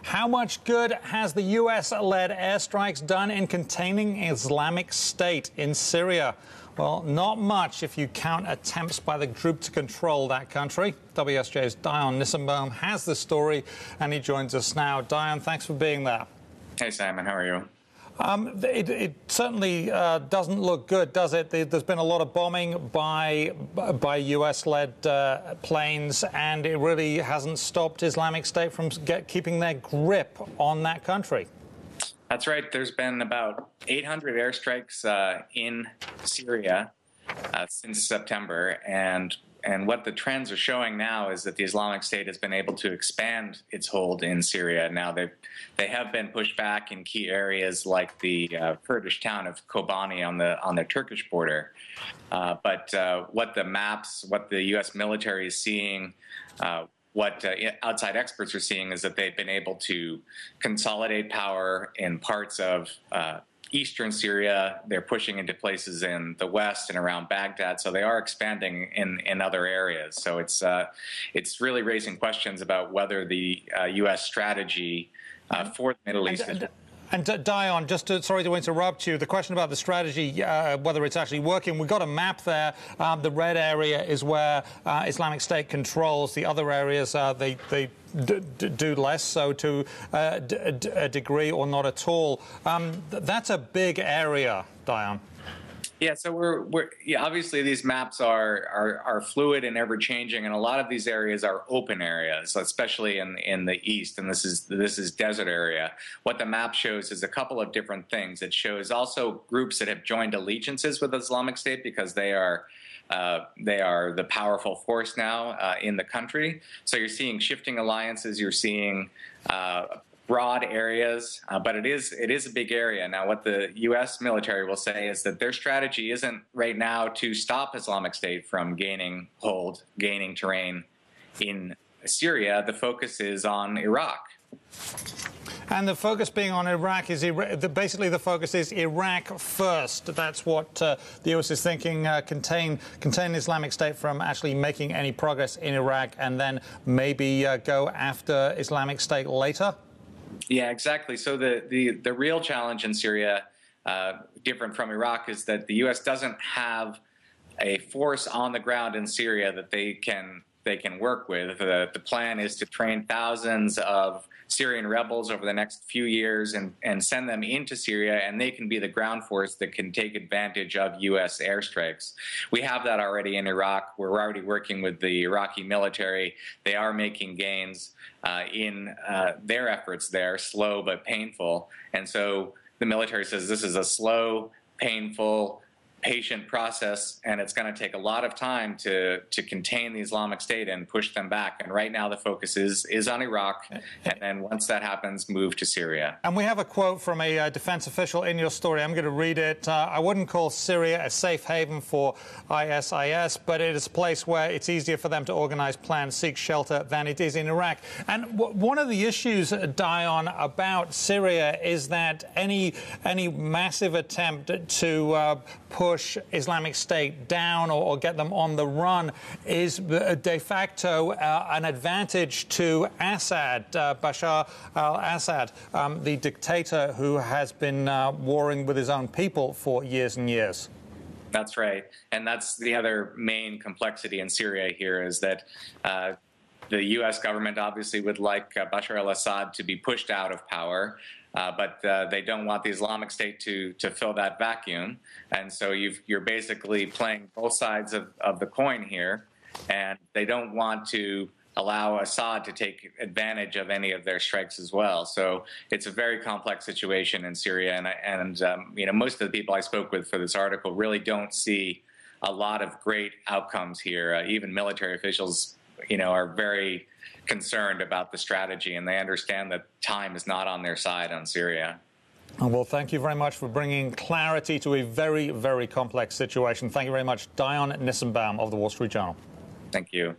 How much good has the U.S.-led airstrikes done in containing Islamic State in Syria? Well, not much if you count attempts by the group to control that country. WSJ's Dion Nissenbaum has the story, and he joins us now. Dion, thanks for being there. Hey, Simon. How are you? It certainly doesn't look good, does it? There's been a lot of bombing by U.S.-led planes, and it really hasn't stopped Islamic State from keeping their grip on that country. That's right. There's been about 800 airstrikes in Syria since September, and what the trends are showing now is that the Islamic State has been able to expand its hold in Syria. Now they have been pushed back in key areas like the Kurdish town of Kobani on the Turkish border. But what the U.S. military is seeing, what outside experts are seeing is that they've been able to consolidate power in parts of eastern Syria. They're pushing into places in the west and around Baghdad, so they are expanding in other areas. So it's really raising questions about whether the U.S. strategy for the Middle East is... And Dion, sorry to interrupt you, the question about the strategy, whether it's actually working, we've got a map there. The red area is where Islamic State controls. The other areas, they do less so to a degree or not at all. That's a big area, Dion. Yeah, so obviously these maps are fluid and ever changing, and a lot of these areas are open areas, especially in the east, and this is desert area. What the map shows is a couple of different things. It shows also groups that have joined allegiances with Islamic State because they are the powerful force now in the country. So you're seeing shifting alliances. You're seeing broad areas, but it is a big area. Now, what the U.S. military will say is that their strategy isn't right now to stop Islamic State from gaining terrain in Syria. The focus is on Iraq. And the focus being on Iraq is basically the focus is Iraq first. That's what the U.S. is thinking, contain Islamic State from actually making any progress in Iraq, and then maybe go after Islamic State later. Yeah, exactly. So the real challenge in Syria, different from Iraq, is that the U.S. doesn't have a force on the ground in Syria that they can work with. The plan is to train thousands of Syrian rebels over the next few years and send them into Syria, and they can be the ground force that can take advantage of U.S. airstrikes. We have that already in Iraq. We're already working with the Iraqi military. They are making gains in their efforts there, slow but painful. And so the military says this is a slow, painful, patient process, and it's going to take a lot of time to contain the Islamic State and push them back. And right now the focus is on Iraq, and then once that happens, move to Syria. And we have a quote from a defense official in your story. I'm going to read it. I wouldn't call Syria a safe haven for ISIS, but it is a place where it's easier for them to organize, plan, seek shelter than it is in Iraq. And one of the issues, Dion, about Syria is that any massive attempt to push Islamic State down or get them on the run is de facto an advantage to Assad, Bashar al-Assad, the dictator who has been warring with his own people for years and years. That's right. And that's the other main complexity in Syria here is that the U.S. government obviously would like Bashar al-Assad to be pushed out of power, but they don't want the Islamic State to fill that vacuum. And so you're basically playing both sides of the coin here, and they don't want to allow Assad to take advantage of any of their strikes as well. So it's a very complex situation in Syria, and most of the people I spoke with for this article really don't see a lot of great outcomes here. Even military officials are very concerned about the strategy, and they understand that time is not on their side on Syria. Well, thank you very much for bringing clarity to a very, very complex situation. Thank you very much, Dion Nissenbaum of the Wall Street Journal. Thank you.